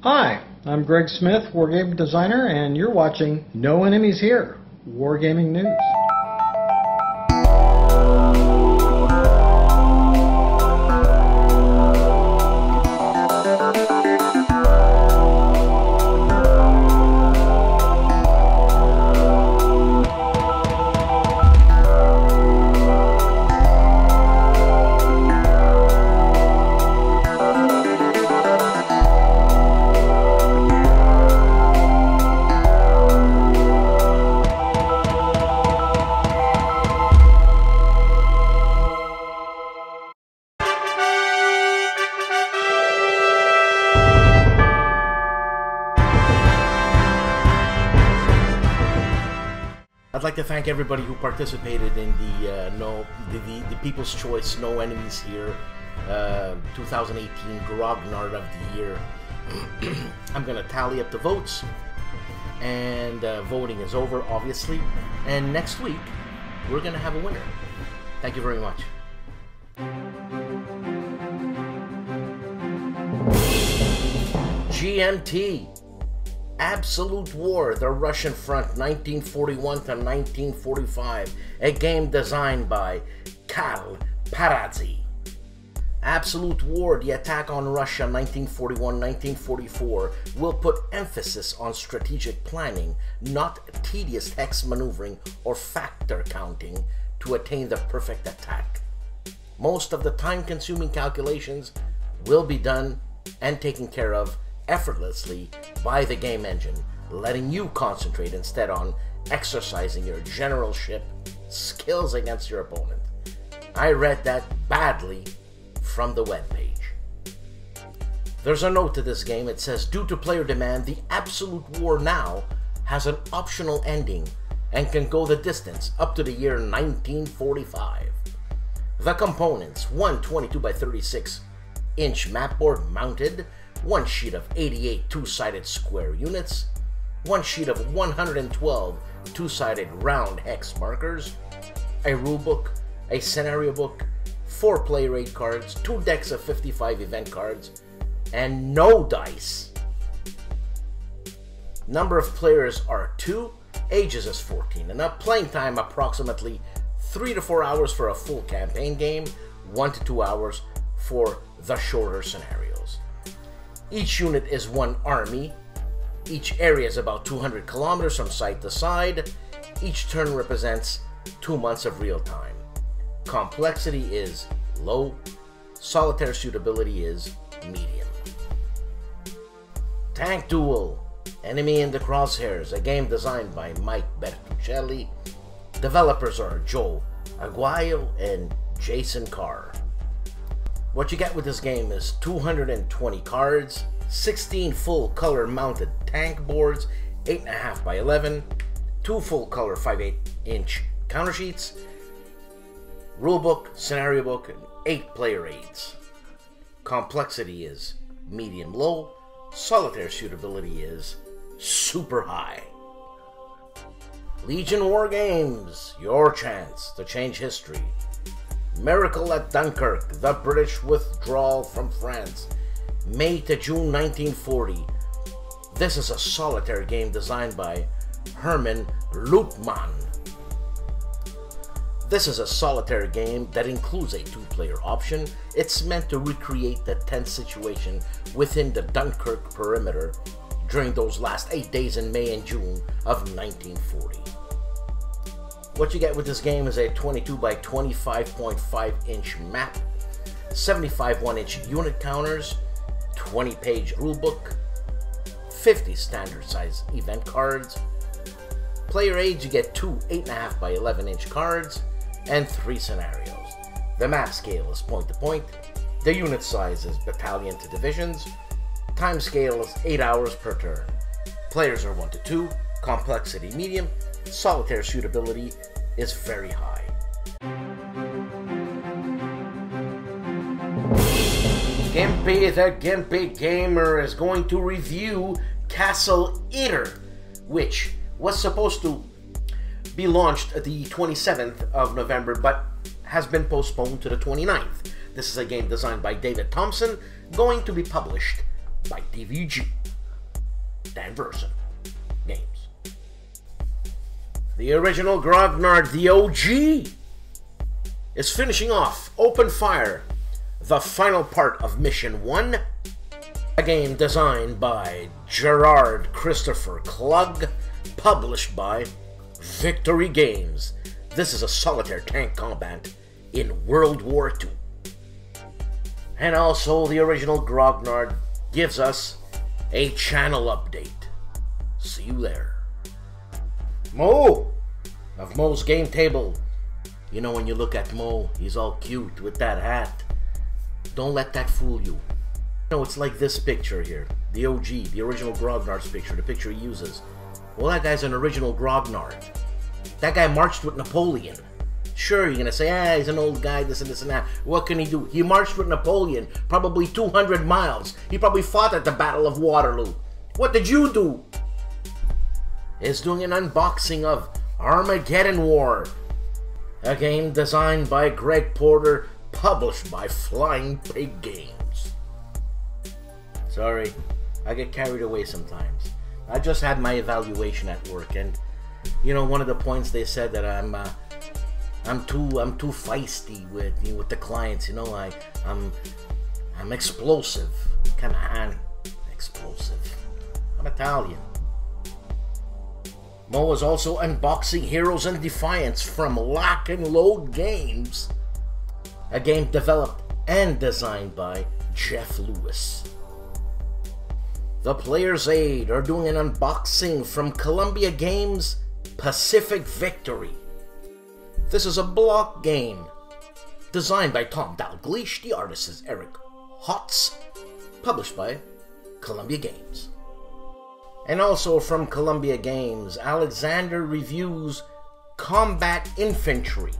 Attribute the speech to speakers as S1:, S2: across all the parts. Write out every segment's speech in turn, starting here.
S1: Hi, I'm Greg Smith, Wargaming Designer, and you're watching No Enemies Here, Wargaming News.
S2: I'd like to thank everybody who participated in the People's Choice No Enemies Here 2018 Grognard of the Year. I'm going to tally up the votes, and voting is over, obviously. And next week, we're going to have a winner. Thank you very much. GMT. Absolute War, The Russian Front, 1941 to 1945, a game designed by CAPUANO. Absolute War, The Attack on Russia, 1941-1944, will put emphasis on strategic planning, not tedious hex maneuvering or factor counting to attain the perfect attack. Most of the time-consuming calculations will be done and taken care of effortlessly by the game engine, letting you concentrate instead on exercising your generalship skills against your opponent. I read that badly from the webpage. There's a note to this game. It says, due to player demand, the Absolute War now has an optional ending and can go the distance up to the year 1945. The components: one 22 by 36 inch mapboard mounted, one sheet of 88 two-sided square units, one sheet of 112 two-sided round hex markers, a rulebook, a scenario book, 4 player aid cards, 2 decks of 55 event cards, and no dice. Number of players are 2, ages is 14 and up, playing time approximately 3 to 4 hours for a full campaign game, 1 to 2 hours for the shorter scenarios. Each unit is one army. Each area is about 200 kilometers from side to side. Each turn represents 2 months of real time. Complexity is low. Solitaire suitability is medium. Tank Duel, Enemy in the Crosshairs, a game designed by Mike Bertuccelli. Developers are Joe Aguayo and Jason Carr. What you get with this game is 220 cards, 16 full color mounted tank boards, 8.5 by 11, 2 full color 5/8 inch counter sheets, rulebook, scenario book, and 8 player aids. Complexity is medium low. Solitaire suitability is super high. Legion War Games, your chance to change history. Miracle at Dunkirk, the British withdrawal from France, May to June 1940. This is a solitaire game designed by Herman Lutman. This is a solitaire game that includes a 2-player option. It's meant to recreate the tense situation within the Dunkirk perimeter during those last 8 days in May and June of 1940. What you get with this game is a 22 by 25.5 inch map, 75 1-inch unit counters, 20-page rulebook, 50 standard size event cards. Player aids, you get 2 8.5 by 11 inch cards and 3 scenarios. The map scale is point to point. The unit size is battalion to divisions. Time scale is 8 hours per turn. Players are 1 to 2. Complexity medium. Solitaire suitability is very high. GIMPY, the GIMPY Gamer, is going to review Castle Eater, which was supposed to be launched the 27th of November, but has been postponed to the 29th. This is a game designed by David Thompson, going to be published by DVG. first-hand person games. The original Grognard, the OG, is finishing off open fire, the final part of Mission 1, a game designed by Gerard Christopher Klug, published by Victory Games. This is a solitaire tank combat in World War II. And also, the original Grognard gives us a channel update. See you there. Mo of Mo's Game Table. You know, when you look at Mo, he's all cute with that hat. Don't let that fool you. No, it's like this picture here. The OG, the original Grognard's picture, the picture he uses. Well, that guy's an original Grognard. That guy marched with Napoleon. Sure, you're gonna say, he's an old guy, this and that. What can he do? He marched with Napoleon, probably 200 miles. He probably fought at the Battle of Waterloo. What did you do? He's doing an unboxing of Armageddon War, a game designed by Greg Porter, published by Flying Pig Games. Sorry, I get carried away sometimes. I just had my evaluation at work, and you know, one of the points they said that I'm too feisty with the clients. You know, I'm explosive. Come on, explosive. I'm Italian. Mo is also unboxing Heroes in Defiance from Lock and Load Games, a game developed and designed by Jeff Lewis. The Player's Aid are doing an unboxing from Columbia Games Pacific Victory. This is a block game designed by Tom Dalgleish. The artist is Eric Hotz, published by Columbia Games. And also from Columbia Games, Alexander reviews Combat Infantry.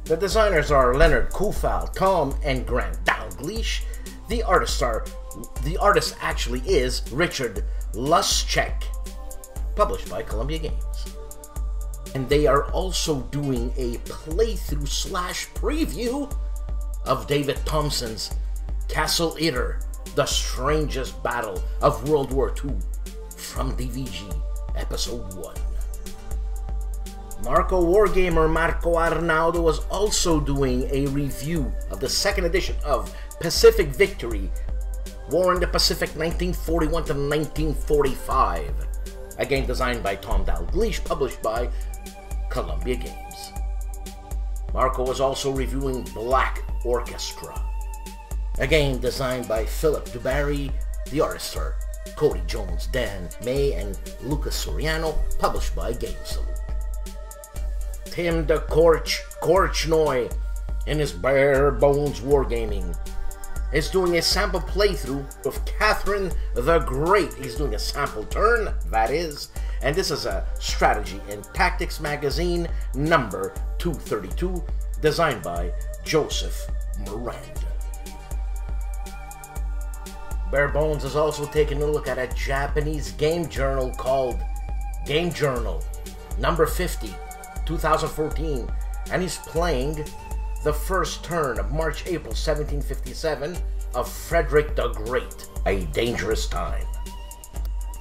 S2: The designers are Leonard Kufal, Tom and Grant Dalgleish. The artist actually is Richard Luschek, published by Columbia Games. And they are also doing a playthrough / preview of David Thompson's Castle Eater, The Strangest Battle of World War II from DVG Episode 1. MARCOWARGAMER Marco Arnaldo was also doing a review of the second edition of Pacific Victory, War in the Pacific 1941 to 1945, a game designed by Tom Dalgleish, published by Columbia Games. Marco was also reviewing Black Orchestra, a game designed by Philip Dubarry. The artists are Cody Jones, Dan May, and Lucas Soriano, published by Game Salute. Tim de Korchnoi, in his Bare Bones Wargaming, is doing a sample playthrough of Catherine the Great. He's doing a sample turn, that is, and this is a Strategy and Tactics magazine, number 232, designed by Joseph Miranda. Bare Bones is also taking a look at a Japanese game journal called Game Journal, number 50, 2014, and he's playing the first turn of March-April 1757 of Frederick the Great, A Dangerous Time.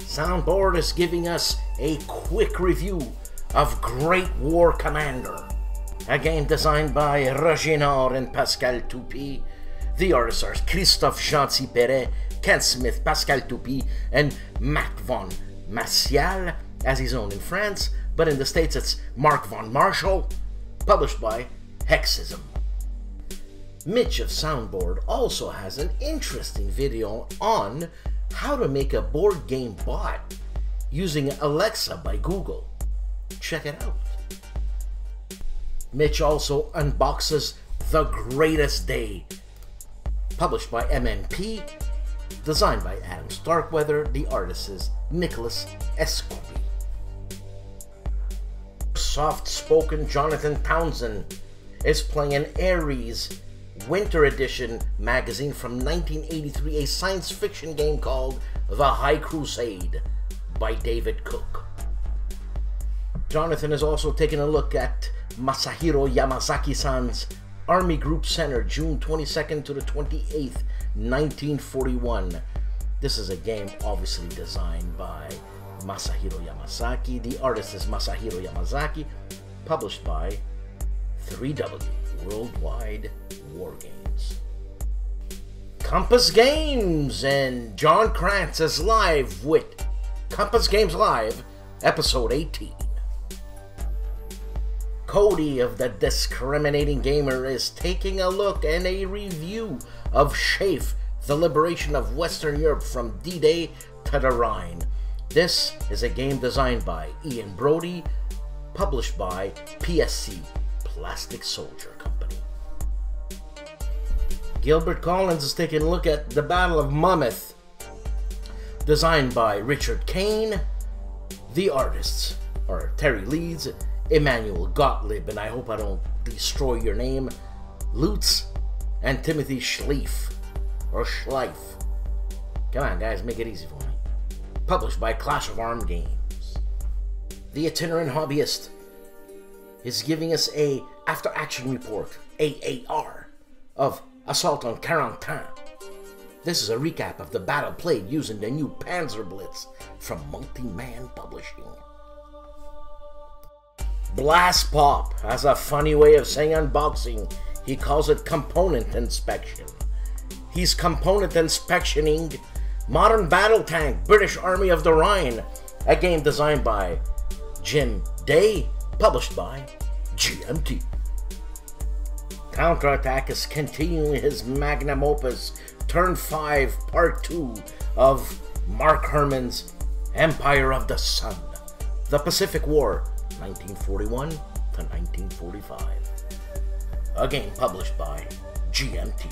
S2: Soundboard is giving us a quick review of Great War Commander, a game designed by Reginald and Pascal Toupy. The artists are Christophe Gentil-Perret, Ken Smith, Pascal Toupy, and Matt von Martial, as he's known in France, but in the States it's Mark von Marshall, published by HEXES. Mitch of Soundboard also has an interesting video on how to make a board game bot using Alexa by Google. Check it out. Mitch also unboxes The Greatest Day, published by MMP, designed by Adam Starkweather. The artist is Nicholas Escoby. Soft-spoken Jonathan Townsend is playing an Ares Winter Edition magazine from 1983, a science fiction game called The High Crusade by David Cook. Jonathan is also taking a look at Masahiro Yamazaki-san's Army Group Center, June 22nd to the 28th, 1941. This is a game obviously designed by Masahiro Yamazaki. The artist is Masahiro Yamazaki. Published by 3W Worldwide Wargames. Compass Games, and John Krantz is live with Compass Games Live, episode 18. Cody of the Discriminating Gamer is taking a look and a review of SHAFE, the liberation of Western Europe from D-Day to the Rhine. This is a game designed by Ian Brody, published by PSC, Plastic Soldier Company. Gilbert Collins is taking a look at the Battle of Monmouth, designed by Richard Kane. The artists are Terry Leeds, Emmanuel Gottlieb, and I hope I don't destroy your name, Lutz, and Timothy Schleif, or Schleif. Come on, guys, make it easy for me. Published by Clash of Arms Games. The Itinerant Hobbyist is giving us a after-action report, AAR, of Assault on Carentan. This is a recap of the battle played using the new Panzer Blitz from Multi-Man Publishing. BLASTPOP has a funny way of saying unboxing. He calls it component inspection. He's component inspectioning Modern Battle Tank, British Army of the Rhine, a game designed by Jim Day, published by GMT. Counterattack is continuing his magnum opus, Turn 5, Part 2 of Mark Herman's Empire of the Sun, The Pacific War, 1941 to 1945. A game published by GMT.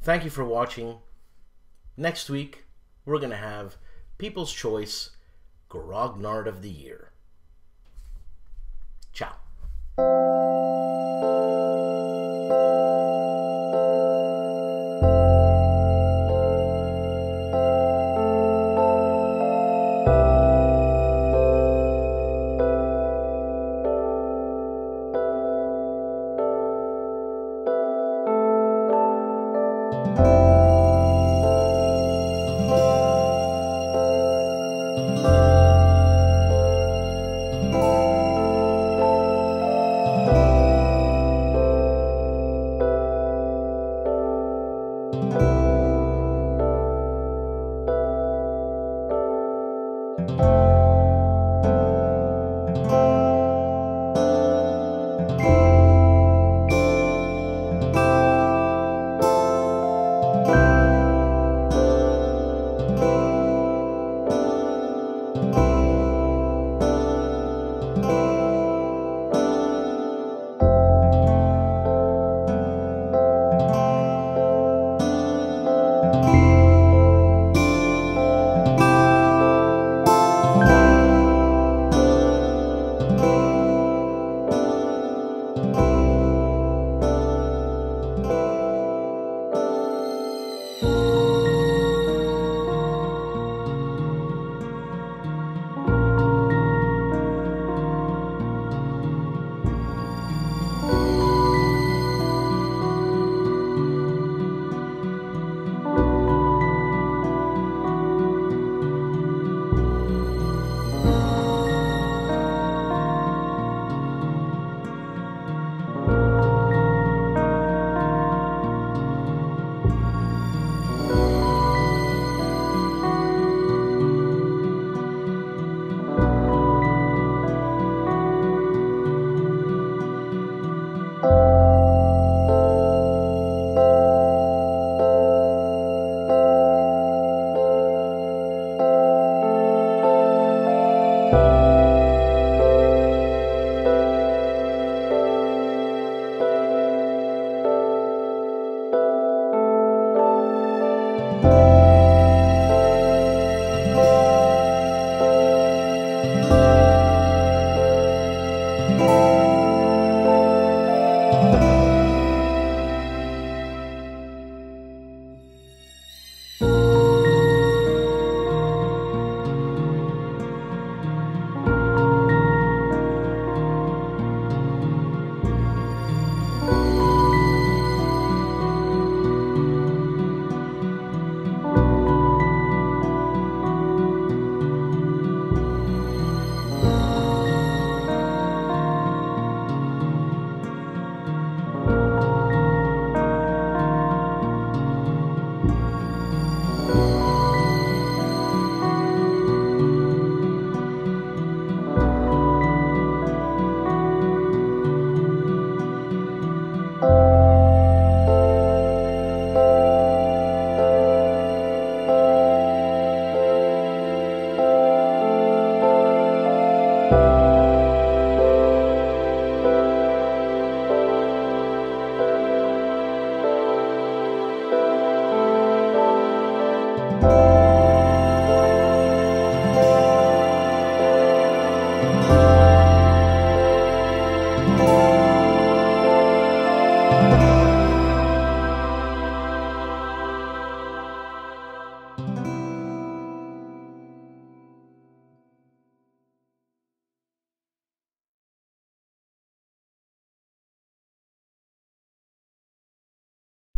S2: Thank you for watching. Next week, we're going to have People's Choice Grognard of the Year. Ciao.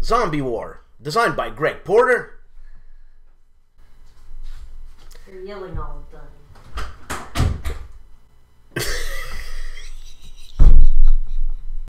S2: Zombie War, designed by Greg Porter.
S3: You're yelling all